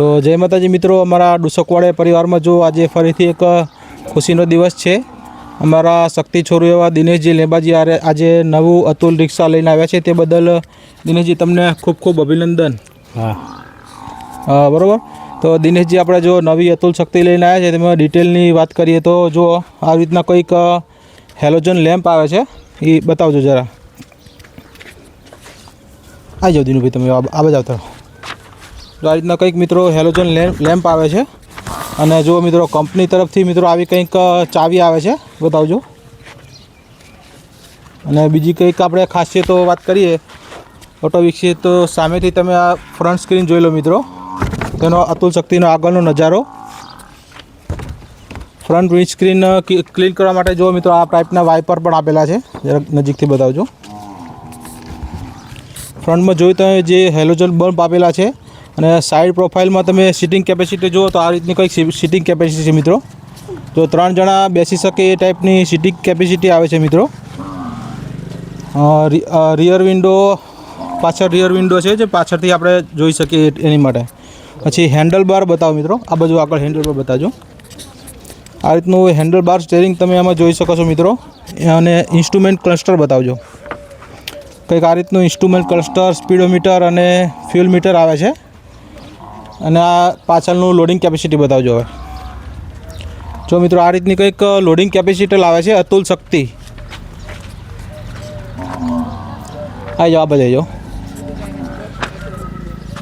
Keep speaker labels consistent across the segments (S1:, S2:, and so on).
S1: તો જય માતાજી મિત્રો, અમારા ડુસકવાડે પરિવારમાં જો આજે ફરીથી એક ખુશીનો દિવસ છે। અમારા શક્તિ છોરુ એવા દિનેશજી લેંબાજી આજે નવું અતુલ રિક્ષા લઈને આવ્યા છે, તે બદલ દિનેશજી તમને ખૂબ ખૂબ અભિનંદન। હા બરાબર। તો દિનેશજી આપણે જો નવી અતુલ શક્તિ લઈને આવ્યા છે તેમાં ડિટેલની વાત કરીએ તો જો આ રીતના કંઈક હેલોજન લેમ્પ આવે છે, એ બતાવજો જરા। આવી જાઓ દિનુભાઈ, તમે આ બાજુ આવતા રહો। તો આ રીતના કંઈક મિત્રો હેલોજન લેમ્પ આવે છે અને જો મિત્રો કંપની તરફથી મિત્રો આવી કંઈક ચાવી આવે છે, બતાવજો। અને બીજી કંઈક આપણે ખાસિયતો વાત કરીએ ઓટો વિકસિત, તો સામેથી તમે આ ફ્રન્ટ સ્ક્રીન જોઈ લો મિત્રો, તેનો અતુલ શક્તિનો આગળનો નજારો। ફ્રન્ટ વિન્ડ સ્ક્રીન ક્લીન કરવા માટે જો મિત્રો આ ટાઈપના વાઇપર પણ આપેલા છે, જરા નજીકથી બતાવજો। ફ્રન્ટમાં જોઈ તમે જે હેલોજન બલ્બ આપેલા છે અને સાઈડ પ્રોફાઇલમાં તમે સીટિંગ કેપેસિટી જુઓ તો આ રીતની કંઈક સીટિંગ કેપેસિટી છે મિત્રો, જો 3 જણા બેસી શકે એ ટાઈપની સીટિંગ કેપેસિટી આવે છે મિત્રો। રિયર વિન્ડો, પાછળ રિયર વિન્ડો છે જે પાછળથી આપણે જોઈ શકીએ એની માટે। પછી હેન્ડલ બાર બતાવો મિત્રો, આ બાજુ આગળ હેન્ડલ બાર બતાવજો। આ રીતનું હેન્ડલ બાર સ્ટેરિંગ તમે આમાં જોઈ શકો છો મિત્રો। અને ઇન્સ્ટ્રુમેન્ટ ક્લસ્ટર બતાવજો, કંઈક આ રીતનું ઇન્સ્ટ્રુમેન્ટ ક્લસ્ટર, સ્પીડોમીટર અને ફ્યુલ મીટર આવે છે। અને આ પાછળનું લોડિંગ કેપેસિટી બતાવજો। હવે જો મિત્રો આ રીતની કંઈક લોડિંગ કેપેસિટી આવે છે અતુલ શક્તિ। આવી જાઓ, આ બાજુ આવી જાઓ।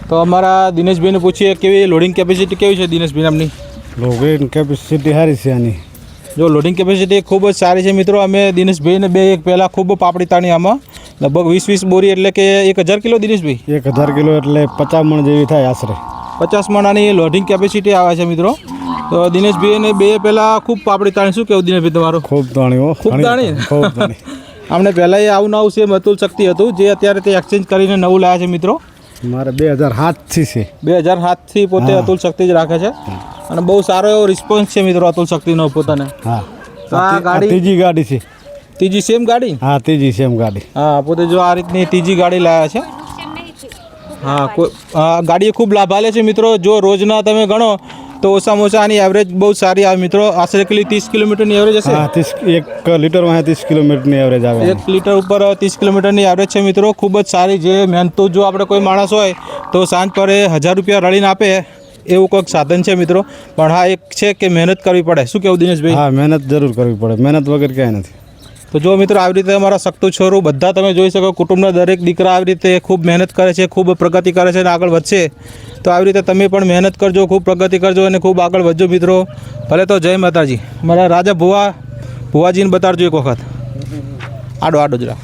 S1: તો અમારા દિનેશભાઈને પૂછીએ કેવી લોડિંગ કેપેસિટી કેવી છે દિનેશભાઈ નામની?
S2: લોડિંગ કેપેસિટી સારી છે આની।
S1: જો લોડિંગ કેપેસિટી ખૂબ જ સારી છે મિત્રો। અમે દિનેશભાઈને એક પહેલાં ખૂબ પાપડી તાણી, આમાં લગભગ 20 બોરી એટલે કે 1000 કિલો દિનેશભાઈ?
S2: 1000 કિલો એટલે 50 મણ જેવી થાય આશરે।
S1: 50 મણાની લોડિંગ કેપેસિટી આવે છે મિત્રો। તો દિનેશભાઈને પહેલાં ખૂબ પાપડી તાણી, શું કહેવું દિનેશભાઈ તમારું?
S2: ખૂબ તાણી હો,
S1: ખૂબ તાણી,
S2: ખૂબ તાણી।
S1: અમને પહેલાં એ આવું નવું સેમ અતુલ શક્તિ હતું, જે અત્યારે તે એક્સચેન્જ કરીને નવું લાવ્યા છે મિત્રો।
S2: મારે 2007થી છે,
S1: 2007થી પોતે અતુલ શક્તિ જ રાખે છે અને બહુ સારો એવો રિસ્પોન્સ છે મિત્રો અતુલ શક્તિનો પોતાને।
S2: હા,
S1: આ ગાડી
S2: ત્રીજી ગાડી છે।
S1: ત્રીજી સેમ ગાડી?
S2: હા, ત્રીજી સેમ ગાડી।
S1: હા, પોતે જો આ રીતની ત્રીજી ગાડી લાવ્યા છે। હા, ગાડી ખૂબ લાભ આલે છે મિત્રો। જો રોજના તમે ગણો તો ઓછામાં ઓછા આની એવરેજ બહુ સારી આવે મિત્રો। આશરે 30 કિલોમીટરની એવરેજ હશે।
S2: હા, 1 લીટરમાં 30 કિલોમીટરની એવરેજ આવે।
S1: 1 લીટર ઉપર 30 કિલોમીટરની એવરેજ છે મિત્રો, ખૂબ જ સારી। જે મહેનતુ જો આપણે કોઈ માણસ હોય તો સાંજ પડે 1000 રૂપિયા રળીને આપે એવું કોઈક સાધન છે મિત્રો। પણ હા, એક છે કે મહેનત કરવી પડે। શું કહેવું દિનેશભાઈ?
S2: હા, મહેનત જરૂર કરવી પડે, મહેનત વગર ક્યાંય નથી।
S1: તો જો મિત્રો આવી રીતે અમારા શક્તિ છોરુ બધા તમે જોઈ શકો, કુટુંબના દરેક દીકરા આવી રીતે ખૂબ મહેનત કરે છે, ખૂબ પ્રગતિ કરે છે અને આગળ વધશે। તો આવી રીતે તમે પણ મહેનત કરજો, ખૂબ પ્રગતિ કરજો અને ખૂબ આગળ વધજો મિત્રો। ભલે તો જય માતાજી। મારા રાજા ભુવાજીને બતાડજો એક વખત, આડો જરા।